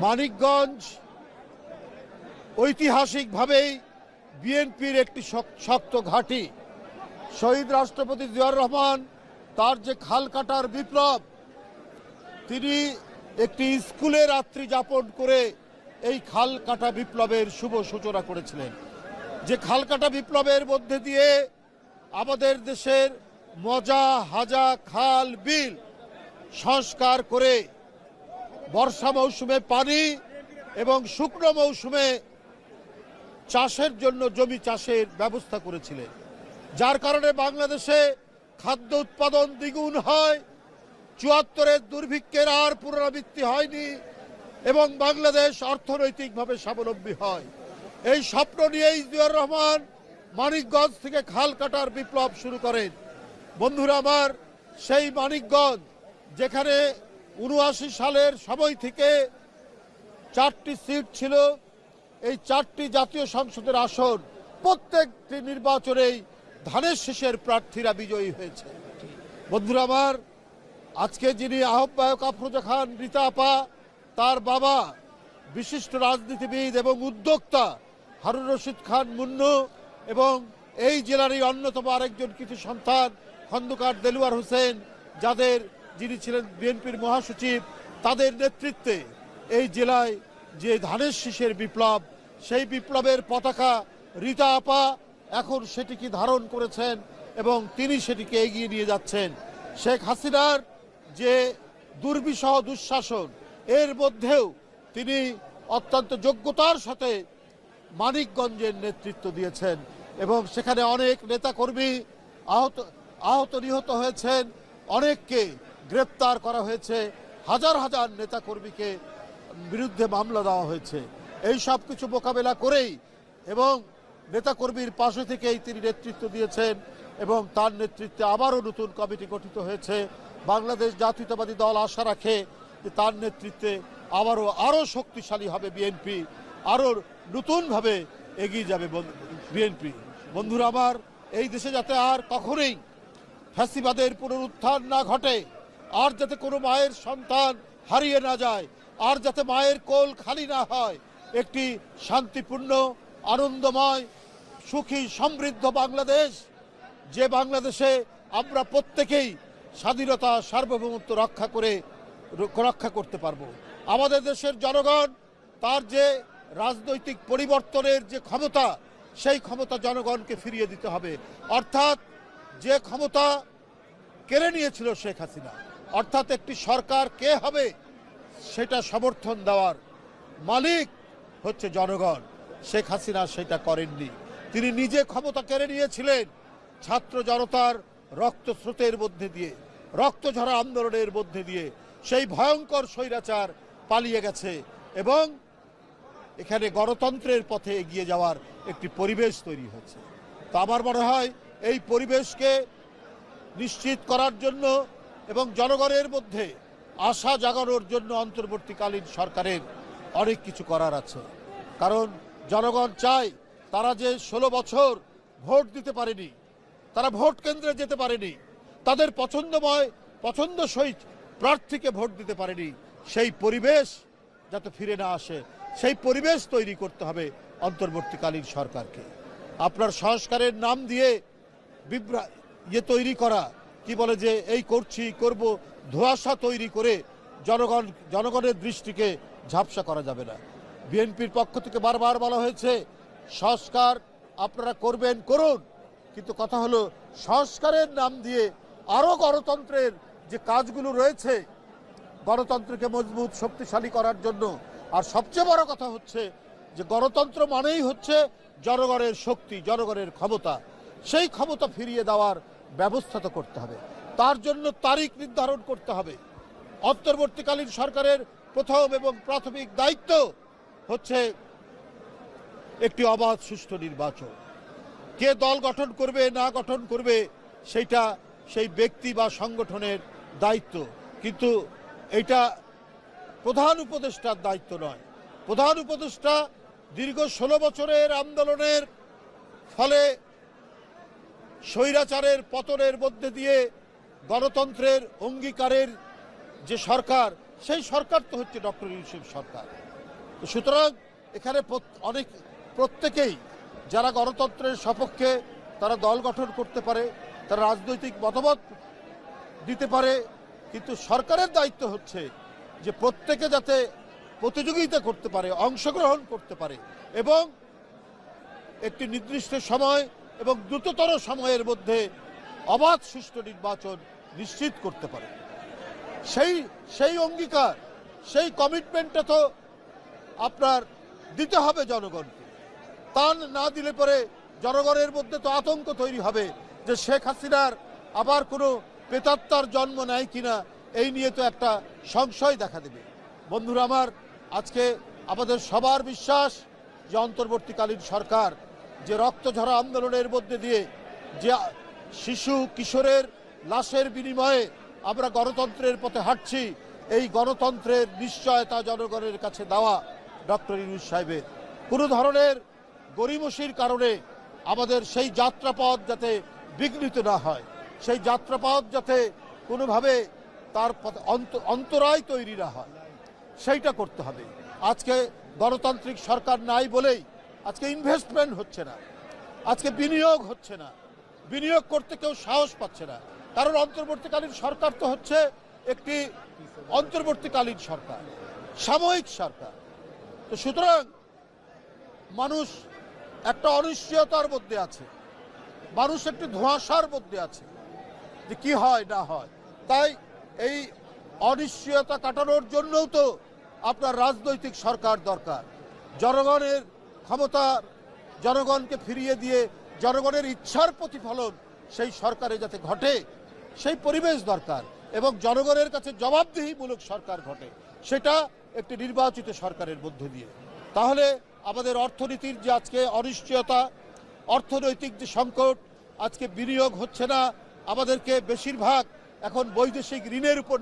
মানিকগঞ্জ ঐতিহাসিকভাবেই বিএনপির একটি শক্ত ঘাঁটি। শহীদ রাষ্ট্রপতি জিয়াউর রহমান তার যে খাল কাটার বিপ্লব, তিনি একটি স্কুলে রাত্রি যাপন করে এই খাল কাটা বিপ্লবের শুভ সূচনা করেছিলেন। যে খাল কাটা বিপ্লবের মধ্যে দিয়ে আমাদের দেশের মজা হাজা খাল বিল সংস্কার করে বর্ষা মৌসুমে পানি এবং শুকনো মৌসুমে চাষের জন্য জমি চাষের ব্যবস্থা করেছিলেন, যার কারণে বাংলাদেশে খাদ্য উৎপাদন দ্বিগুণ হয়, ৭৪-এর দুর্ভিক্ষের আর পুনরাবৃত্তি হয়নি এবং বাংলাদেশ অর্থনৈতিকভাবে স্বাবলম্বী হয়। এই স্বপ্ন নিয়েই জিয়াউর রহমান মানিকগঞ্জ থেকে খাল কাটার বিপ্লব শুরু করেন। বন্ধুরা আমার, সেই মানিকগঞ্জ যেখানে ৭৯ সালের সময় থেকে ৪টি সিট ছিল, এই ৪টি জাতীয় সংসদের আসন, প্রত্যেকটি নির্বাচনেই ধানের শীষের প্রার্থীরা বিজয়ী হয়েছে। বন্ধুরা আমার, আজকে যিনি আহ্বায়ক আফরোজা খান রীতা আপা, তার বাবা বিশিষ্ট রাজনীতিবিদ এবং উদ্যোক্তা হারুন রশিদ খান মুন্নু এবং এই জেলারই অন্যতম আরেকজন কৃতি সন্তান খন্দকার দেলোয়ার হোসেন, যিনি ছিলেন বিএনপির মহাসচিব, তাদের নেতৃত্বে এই জেলায় যে ধানের শীষের বিপ্লব, সেই বিপ্লবের পতাকা রীতা আপা এখন সেটিকে ধারণ করেছেন এবং তিনি সেটিকে এগিয়ে নিয়ে যাচ্ছেন। শেখ হাসিনার যে দুর্বিষহ দুঃশাসন, এর মধ্যেও তিনি অত্যন্ত যোগ্যতার সাথে মানিকগঞ্জের নেতৃত্ব দিয়েছেন এবং সেখানে অনেক নেতাকর্মী আহত নিহত হয়েছেন, অনেককে গ্রেপ্তার করা হয়েছে, হাজার হাজার নেতাকর্মীকে বিরুদ্ধে মামলা দেওয়া হয়েছে। এই সব কিছু মোকাবেলা করেই এবং নেতাকর্মীর পাশে থেকেই তিনি নেতৃত্ব দিয়েছেন এবং তার নেতৃত্বে আবারও নতুন কমিটি গঠিত হয়েছে। বাংলাদেশ জাতীয়তাবাদী দল আশা রাখে যে তার নেতৃত্বে আরও শক্তিশালী হবে বিএনপি, আরও নতুনভাবে এগিয়ে যাবে বিএনপি। বন্ধুরা আমার, এই দেশে যাতে আর কখনোই ফ্যাসিবাদের পুনরুত্থান না ঘটে, আর যাতে কোনো মায়ের সন্তান হারিয়ে না যায়, আর যাতে মায়ের কোল খালি না হয়, একটি শান্তিপূর্ণ, আনন্দময়, সুখী, সমৃদ্ধ বাংলাদেশ, যে বাংলাদেশে আমরা প্রত্যেকেই স্বাধীনতা সার্বভৌমত্ব রক্ষা করতে পারবো। আমাদের দেশের জনগণ তার যে রাজনৈতিক পরিবর্তনের যে ক্ষমতা, সেই ক্ষমতা জনগণকে ফিরিয়ে দিতে হবে। অর্থাৎ যে ক্ষমতা কেড়ে নিয়েছিল শেখ হাসিনা, অর্থাৎ একটি সরকার কে হবে সেটা সমর্থন দেওয়ার মালিক হচ্ছে জনগণ। শেখ হাসিনা সেটা করেননি, তিনি নিজে ক্ষমতা কেড়ে নিয়েছিলেন ছাত্র জনতার রক্তস্রোতের মধ্যে দিয়ে, রক্তঝরা আন্দোলনের মধ্যে দিয়ে। সেই ভয়ঙ্কর স্বৈরাচার পালিয়ে গেছে এবং এখানে গণতন্ত্রের পথে এগিয়ে যাওয়ার একটি পরিবেশ তৈরি হয়েছে। তো আমার মনে হয় এই পরিবেশকে নিশ্চিত করার জন্য এবং জনগণের মধ্যে আশা জাগানোর জন্য অন্তর্বর্তীকালীন সরকারের অনেক কিছু করার আছে। কারণ জনগণ চায়, তারা যে 16 বছর ভোট দিতে পারেনি, তারা ভোট কেন্দ্রে যেতে পারেনি, তাদের পছন্দসই প্রার্থীকে ভোট দিতে পারেনি, সেই পরিবেশ যাতে ফিরে না আসে, সেই পরিবেশ তৈরি করতে হবে অন্তর্বর্তীকালীন সরকারকে। আপনার সংস্কারের নাম দিয়ে তৈরি করা, কি বলে যে এই করব, ধোঁয়াশা তৈরি করে জনগণের দৃষ্টিকে ঝাপসা করা যাবে না। বিএনপির পক্ষ থেকে বারবার বলা হয়েছে সংস্কার আপনারা করুন, কিন্তু কথা হলো সংস্কারের নাম দিয়ে আরও গণতন্ত্রের যে কাজগুলো রয়েছে, গণতন্ত্রকে মজবুত শক্তিশালী করার জন্য, আর সবচেয়ে বড় কথা হচ্ছে যে গণতন্ত্র মানেই হচ্ছে জনগণের শক্তি, জনগণের ক্ষমতা, সেই ক্ষমতা ফিরিয়ে দেওয়ার ব্যবস্থা তো করতে হবে। তার জন্য তারিখ নির্ধারণ করতে হবে। অন্তর্বর্তীকালীন সরকারের প্রথম এবং প্রাথমিক দায়িত্ব হচ্ছে একটি অবাধ সুষ্ঠু নির্বাচন। কে দল গঠন করবে না গঠন করবে সেইটা সেই ব্যক্তি বা সংগঠনের দায়িত্ব, কিন্তু এটা প্রধান উপদেষ্টার দায়িত্ব নয়। প্রধান উপদেষ্টা দীর্ঘ 16 বছরের আন্দোলনের ফলে স্বৈরাচারের পতনের মধ্যে দিয়ে গণতন্ত্রের অঙ্গীকারের যে সরকার, সেই সরকার তো হচ্ছে ডক্টর ইউনূসের সরকার। তো সুতরাং এখানে প্রত্যেকেই যারা গণতন্ত্রের সপক্ষে তারা দল গঠন করতে পারে, তারা রাজনৈতিক মতামত দিতে পারে, কিন্তু সরকারের দায়িত্ব হচ্ছে যে প্রত্যেকে যাতে প্রতিযোগিতা করতে পারে, অংশগ্রহণ করতে পারে এবং একটি নির্দিষ্ট সময় এবং দ্রুততর সময়ের মধ্যে অবাধ সুষ্ঠু নির্বাচন নিশ্চিত করতে পারে। সেই অঙ্গীকার, সেই কমিটমেন্টটা তো আপনার দিতে হবে জনগণকে। তা না দিলে পরে জনগণের মধ্যে তো আতঙ্ক তৈরি হবে যে শেখ হাসিনার আবার কোনো প্রেতাত্মার জন্ম নেয় কিনা, এই নিয়ে তো একটা সংশয় দেখা দেবে। বন্ধুরা আমার, আজকে আমাদের সবার বিশ্বাস যে অন্তর্বর্তীকালীন সরকার যে রক্তঝরা আন্দোলনের মধ্যে দিয়ে যে শিশু কিশোরের লাশের বিনিময়ে আমরা গণতন্ত্রের পথে হাঁটছি, এই গণতন্ত্রের নিশ্চয়তা জনগণের কাছে দেওয়া ডক্টর ইউনূস সাহেবের। কোনো ধরনের গড়িমসির কারণে আমাদের সেই যাত্রাপথ যাতে বিঘ্নিত না হয়, সেই যাত্রাপথ যাতে কোনোভাবে তার অন্তরায় তৈরি না হয়, সেইটা করতে হবে। আজকে গণতান্ত্রিক সরকার নাই বলেই আজকে ইনভেস্টমেন্ট হচ্ছে না, আজকে বিনিয়োগ হচ্ছে না, বিনিয়োগ করতে কেউ সাহস পাচ্ছে না। কারণ অন্তর্বর্তীকালীন সরকার তো হচ্ছে একটি অন্তর্বর্তীকালীন সরকার, সাময়িক সরকার। তো সুতরাং মানুষ একটা অনিশ্চয়তার মধ্যে আছে, মানুষ একটি ধোঁয়াশার মধ্যে আছে যে কি হয় না হয়। তাই এই অনিশ্চয়তা কাটানোর জন্যও তো আপনার রাজনৈতিক সরকার দরকার। জনগণের ক্ষমতার, জনগণকে ফিরিয়ে দিয়ে জনগণের ইচ্ছার প্রতিফলন সেই সরকারে যাতে ঘটে, সেই পরিবেশ দরকার এবং জনগণের কাছে জবাবদিহিমূলক সরকার ঘটে, সেটা একটি নির্বাচিত সরকারের মধ্য দিয়ে। তাহলে আমাদের অর্থনীতির যে আজকে অনিশ্চয়তা, অর্থনৈতিক যে সংকট, আজকে বিনিয়োগ হচ্ছে না, আমাদেরকে বেশিরভাগ এখন বৈদেশিক ঋণের উপর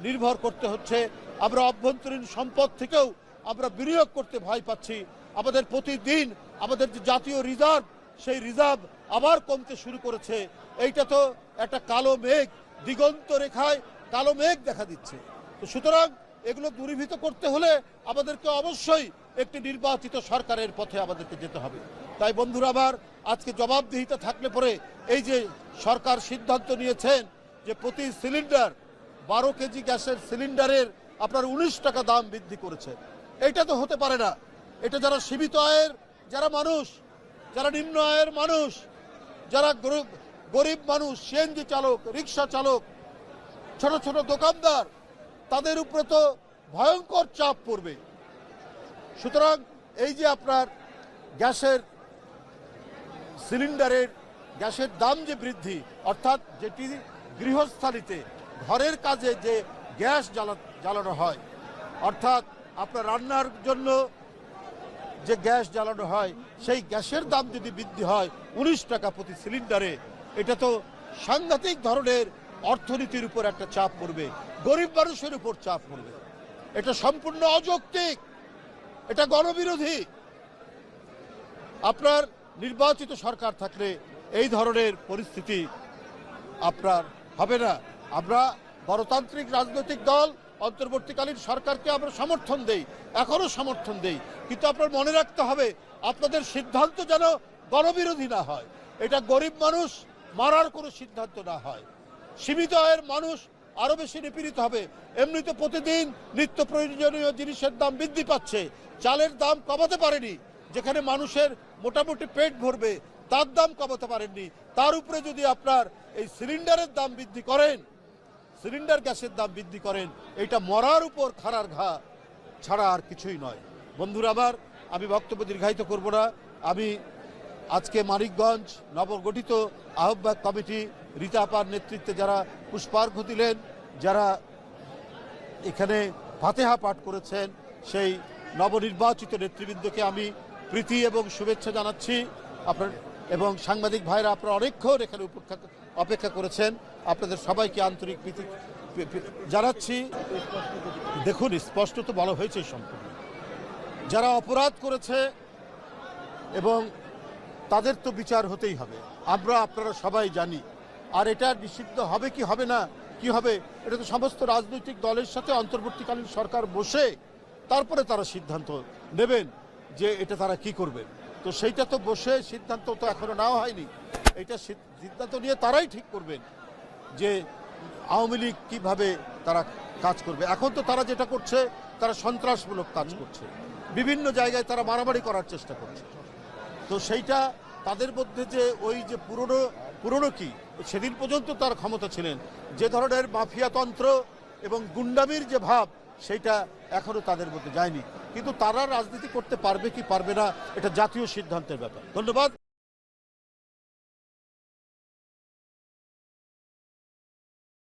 নির্ভর করতে হচ্ছে। আমরা অভ্যন্তরীণ সম্পদ থেকেও আমরা বিনিয়োগ করতে ভয় পাচ্ছি। আমাদের প্রতিদিন আমাদের যে জাতীয় রিজার্ভ, সেই রিজার্ভ আবার কমতে শুরু করেছে। এইটা তো একটা কালো মেঘ, দিগন্ত রেখায় কালো মেঘ দেখা দিচ্ছে। তো সুতরাং এগুলো দূরীভূত করতে হলে আমাদেরকে অবশ্যই একটি নির্বাচিত সরকারের পথে আমাদেরকে যেতে হবে। তাই বন্ধুরা আমার, আজকে জবাবদিহিতা থাকলে পরে এই যে সরকার সিদ্ধান্ত নিয়েছেন যে প্রতি সিলিন্ডার 12 কেজি গ্যাসের সিলিন্ডারের আপনার 19 টাকা দাম বৃদ্ধি করেছে, এটা তো হতে পারে না। এটা যারা সীমিত আয়ের যারা মানুষ, যারা নিম্ন আয়ের মানুষ, যারা গরিব মানুষ, সিএনজি চালক, রিক্সা চালক, ছোট ছোট দোকানদার, তাদের উপরে তো ভয়ঙ্কর চাপ পড়বে। সুতরাং এই যে আপনার গ্যাসের সিলিন্ডারের গ্যাসের দাম যে বৃদ্ধি, অর্থাৎ যেটি গৃহস্থালিতে ঘরের কাজে যে গ্যাস জ্বালানো হয়, অর্থাৎ আপনার রান্নার জন্য যে গ্যাস জ্বালানো হয়, সেই গ্যাসের দাম যদি বৃদ্ধি হয় 19 টাকা প্রতি সিলিন্ডারে, এটা তো সাংঘাতিক ধরনের অর্থনীতির উপর একটা চাপ পড়বে, গরিব মানুষের উপর চাপ পড়বে। এটা সম্পূর্ণ অযৌক্তিক, এটা গণবিরোধী। আপনার নির্বাচিত সরকার থাকলে এই ধরনের পরিস্থিতি আপনার হবে না। আমরা গণতান্ত্রিক রাজনৈতিক দল অন্তর্বর্তীকালীন সরকারকে আমরা সমর্থন দেই, এখনো সমর্থন দেই, কিন্তু আপনার মনে রাখতে হবে আপনাদের সিদ্ধান্ত যেন গণবিরোধী না হয়, এটা গরিব মানুষ মারার কোনো সিদ্ধান্ত না হয়, সীমিত আয়ের মানুষ আরো বেশি নিপীড়িত হবে। এমনিতে প্রতিদিন নিত্য প্রয়োজনীয় জিনিসের দাম বৃদ্ধি পাচ্ছে, চালের দাম কমাতে পারেনি, যেখানে মানুষের মোটামুটি পেট ভরবে তার দাম কমাতে পারেননি, তার উপরে যদি আপনার এই সিলিন্ডারের দাম বৃদ্ধি করেন, সিলিন্ডার গ্যাসের দাম বৃদ্ধি করেন, এটা মরার উপর খাড়ার ঘা ছাড়া আর কিছুই নয়। বন্ধুরা আমার, আমি বক্তব্য দীর্ঘায়িত করব না। আমি আজকে মানিকগঞ্জ নবগঠিত আহ্বায়ক কমিটি রীতা আপার নেতৃত্বে যারা পুষ্পার্ঘ্য দিলেন, যারা এখানে ফাতেহা পাঠ করেছেন, সেই নবনির্বাচিত নেতৃবৃন্দকে আমি প্রীতি এবং শুভেচ্ছা জানাচ্ছি। আপনার এবং সাংবাদিক ভাইরা আপনারা অনেকক্ষণ এখানে অপেক্ষা করেছেন, আপনাদের সবাইকে আন্তরিক প্রীতি জানাচ্ছি। দেখুন, স্পষ্ট তো বলা হয়েছে সম্পূর্ণ, যারা অপরাধ করেছে এবং তাদের তো বিচার হতেই হবে, আমরা আপনারা সবাই জানি। আর এটা নিষিদ্ধ হবে কি হবে না কি হবে, এটা তো সমস্ত রাজনৈতিক দলের সাথে অন্তর্বর্তীকালীন সরকার বসে তারপরে তারা সিদ্ধান্ত নেবেন যে এটা তারা কি করবেন। তো সেইটা তো বসে সিদ্ধান্ত তো এখনো নেওয়া হয়নি, এটা সিদ্ধান্ত নিয়ে তারাই ঠিক করবেন যে আওয়ামী লীগ কীভাবে তারা কাজ করবে। এখন তো তারা যেটা করছে, তারা সন্ত্রাসমূলক কাজ করছে, বিভিন্ন জায়গায় তারা মারামারি করার চেষ্টা করছে। তো সেইটা তাদের মধ্যে যে ওই যে পুরনো কি, সেদিন পর্যন্ত তার ক্ষমতা ছিলেন, যে ধরনের মাফিয়াতন্ত্র এবং গুন্ডামির যে ভাব, সেইটা এখনো তাদের মধ্যে যায়নি। কিন্তু তারা রাজনীতি করতে পারবে কি পারবে না, এটা জাতীয় সিদ্ধান্তের ব্যাপার। ধন্যবাদ।